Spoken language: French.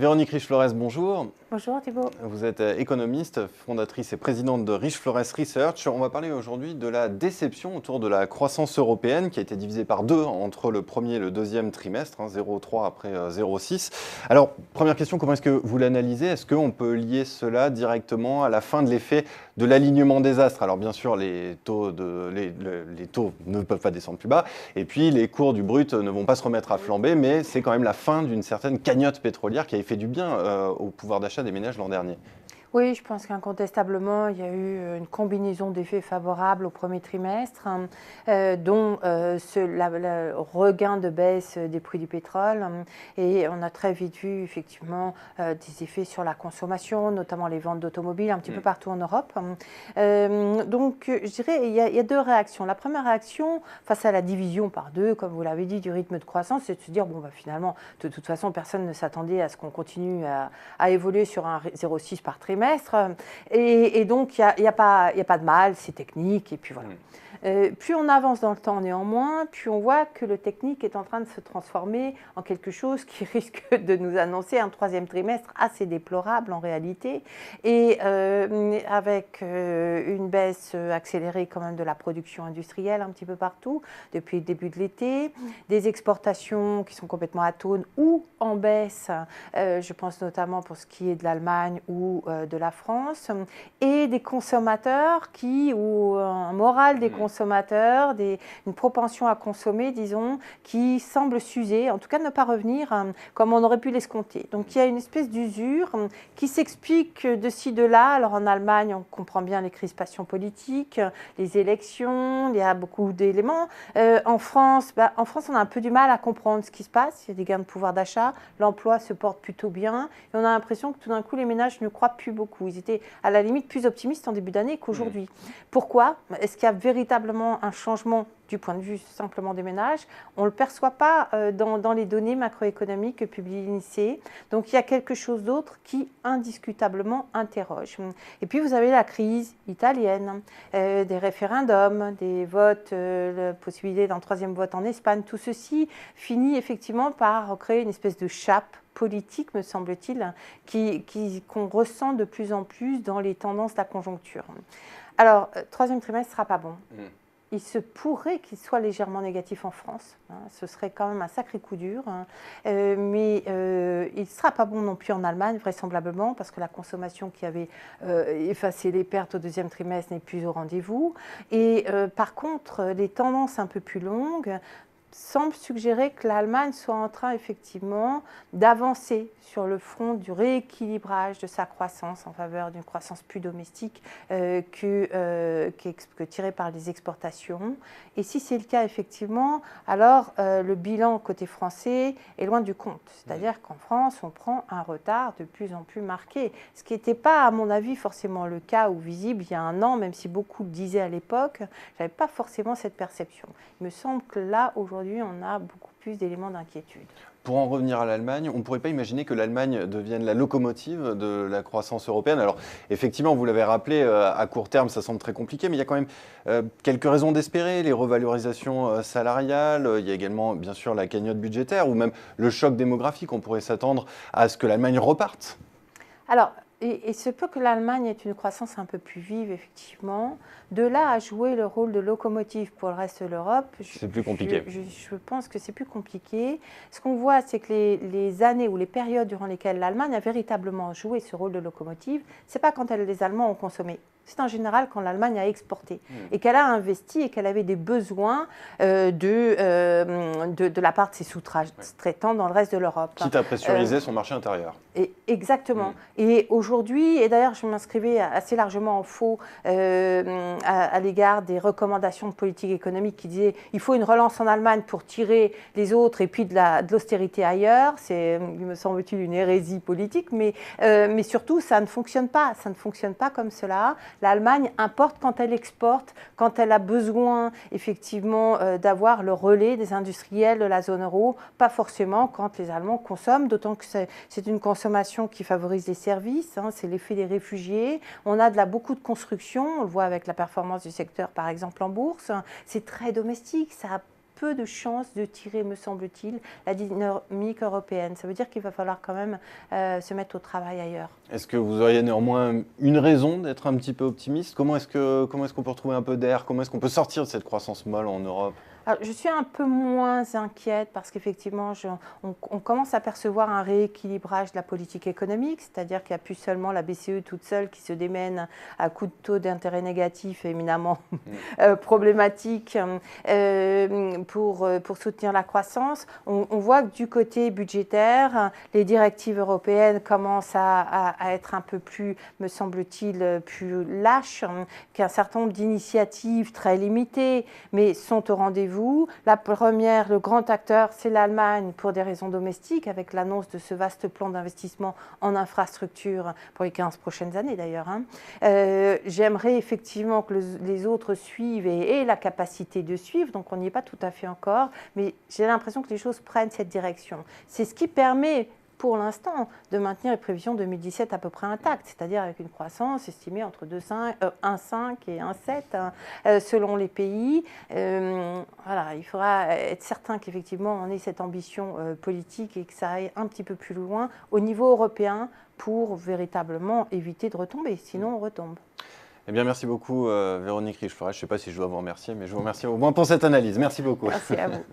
Véronique Riche-Flores, bonjour. Bonjour Thibault. Vous êtes économiste, fondatrice et présidente de Riche-Flores Research. On va parler aujourd'hui de la déception autour de la croissance européenne qui a été divisée par deux entre le premier et le deuxième trimestre, 0,3 après 0,6. Alors, première question, comment est-ce que vous l'analysez? Est-ce qu'on peut lier cela directement à la fin de l'effet de l'alignement des astres? Alors bien sûr, les taux ne peuvent pas descendre plus bas et puis les cours du brut ne vont pas se remettre à flamber, mais c'est quand même la fin d'une certaine cagnotte pétrolière qui avait fait du bien au pouvoir d'achat des ménages l'an dernier. Oui, je pense qu'incontestablement, il y a eu une combinaison d'effets favorables au premier trimestre, dont le regain de baisse des prix du pétrole. Et on a très vite vu effectivement des effets sur la consommation, notamment les ventes d'automobiles un petit peu partout en Europe. Donc, je dirais, il y a deux réactions. La première réaction, face à la division par deux, comme vous l'avez dit, du rythme de croissance, c'est de se dire, bon, bah, finalement, de toute façon, personne ne s'attendait à ce qu'on continue à évoluer sur un 0,6 par trimestre. Et donc, il n'y a pas de mal, c'est technique, et puis voilà. Plus on avance dans le temps néanmoins, plus on voit que le technique est en train de se transformer en quelque chose qui risque de nous annoncer un troisième trimestre assez déplorable en réalité, et avec une baisse accélérée quand même de la production industrielle un petit peu partout depuis le début de l'été, des exportations qui sont complètement atones ou en baisse, je pense notamment pour ce qui est de l'Allemagne ou de la France, et des consommateurs ou un moral des consommateurs, une propension à consommer, disons, qui semble s'user, en tout cas ne pas revenir comme on aurait pu l'escompter. Donc il y a une espèce d'usure qui s'explique de ci, de là. Alors en Allemagne, on comprend bien les crispations politiques, les élections, il y a beaucoup d'éléments. En France, on a un peu du mal à comprendre ce qui se passe. Il y a des gains de pouvoir d'achat, l'emploi se porte plutôt bien, et on a l'impression que tout d'un coup, les ménages ne croient plus beaucoup. Ils étaient à la limite plus optimistes en début d'année qu'aujourd'hui. Pourquoi? Est-ce qu'il y a véritablement un changement du point de vue simplement des ménages? On ne le perçoit pas dans les données macroéconomiques que publie l'INSEE. Donc il y a quelque chose d'autre qui indiscutablement interroge. Et puis vous avez la crise italienne, des référendums, des votes, la possibilité d'un troisième vote en Espagne. Tout ceci finit effectivement par créer une espèce de chape politique, me semble-t-il, qu'on ressent de plus en plus dans les tendances de la conjoncture. Alors, troisième trimestre ne sera pas bon. Il se pourrait qu'il soit légèrement négatif en France. Ce serait quand même un sacré coup dur. Mais il ne sera pas bon non plus en Allemagne, vraisemblablement, parce que la consommation qui avait effacé les pertes au deuxième trimestre n'est plus au rendez-vous. Et par contre, les tendances un peu plus longues semble suggérer que l'Allemagne soit en train effectivement d'avancer sur le front du rééquilibrage de sa croissance en faveur d'une croissance plus domestique que tirée par les exportations. Et si c'est le cas effectivement, alors le bilan côté français est loin du compte. C'est-à-dire qu'en France, on prend un retard de plus en plus marqué, ce qui n'était pas, à mon avis, forcément le cas ou visible il y a un an, même si beaucoup le disaient à l'époque, je n'avais pas forcément cette perception. Il me semble que là, aujourd'hui, on a beaucoup plus d'éléments d'inquiétude. Pour en revenir à l'Allemagne, on ne pourrait pas imaginer que l'Allemagne devienne la locomotive de la croissance européenne. Alors effectivement, vous l'avez rappelé, à court terme, ça semble très compliqué, mais il y a quand même quelques raisons d'espérer. Les revalorisations salariales, il y a également bien sûr la cagnotte budgétaire ou même le choc démographique. On pourrait s'attendre à ce que l'Allemagne reparte. Alors, il se peut que l'Allemagne ait une croissance un peu plus vive, effectivement. De là à jouer le rôle de locomotive pour le reste de l'Europe, c'est plus compliqué. Je pense que c'est plus compliqué. Ce qu'on voit, c'est que les années ou les périodes durant lesquelles l'Allemagne a véritablement joué ce rôle de locomotive, ce n'est pas quand les Allemands ont consommé. C'est en général quand l'Allemagne a exporté et qu'elle a investi et qu'elle avait des besoins de la part de ses sous-traitants dans le reste de l'Europe. Quitte à pressuriser son marché intérieur. Exactement. Et aujourd'hui, et d'ailleurs je m'inscrivais assez largement en faux à l'égard des recommandations de politique économique qui disaient il faut une relance en Allemagne pour tirer les autres et puis de l'austérité ailleurs. C'est, il me semble-t-il, une hérésie politique, mais surtout ça ne fonctionne pas. Ça ne fonctionne pas comme cela. L'Allemagne importe quand elle exporte, quand elle a besoin effectivement d'avoir le relais des industriels de la zone euro, pas forcément quand les Allemands consomment, d'autant que c'est une consommation qui favorise les services, c'est l'effet des réfugiés. On a beaucoup de construction, on le voit avec la performance du secteur par exemple en bourse, c'est très domestique, ça peu de chances de tirer, me semble-t-il, la dynamique européenne. Ça veut dire qu'il va falloir quand même se mettre au travail ailleurs. Est-ce que vous auriez néanmoins une raison d'être un petit peu optimiste? Comment est-ce qu'on peut retrouver un peu d'air? Comment est-ce qu'on peut sortir de cette croissance molle en Europe? Alors, je suis un peu moins inquiète parce qu'effectivement, on commence à percevoir un rééquilibrage de la politique économique, c'est-à-dire qu'il n'y a plus seulement la BCE toute seule qui se démène à coups de taux d'intérêt négatifs éminemment problématiques pour soutenir la croissance. On voit que du côté budgétaire, les directives européennes commencent à être un peu plus, me semble-t-il, plus lâches, qu'un certain nombre d'initiatives très limitées, mais sont au rendez-vous. La première, le grand acteur, c'est l'Allemagne pour des raisons domestiques, avec l'annonce de ce vaste plan d'investissement en infrastructure pour les 15 prochaines années d'ailleurs. J'aimerais effectivement que les autres suivent et aient la capacité de suivre, donc on n'y est pas tout à fait encore, mais j'ai l'impression que les choses prennent cette direction. C'est ce qui permet pour l'instant de maintenir les prévisions 2017 à peu près intactes, c'est-à-dire avec une croissance estimée entre 1,5 et 1,7 selon les pays. Voilà, il faudra être certain qu'effectivement on ait cette ambition politique et que ça aille un petit peu plus loin au niveau européen pour véritablement éviter de retomber, sinon on retombe. Eh bien, merci beaucoup Véronique Riche-Florès. Je ne sais pas si je dois vous remercier, mais je vous remercie au moins pour cette analyse. Merci beaucoup. Merci à vous.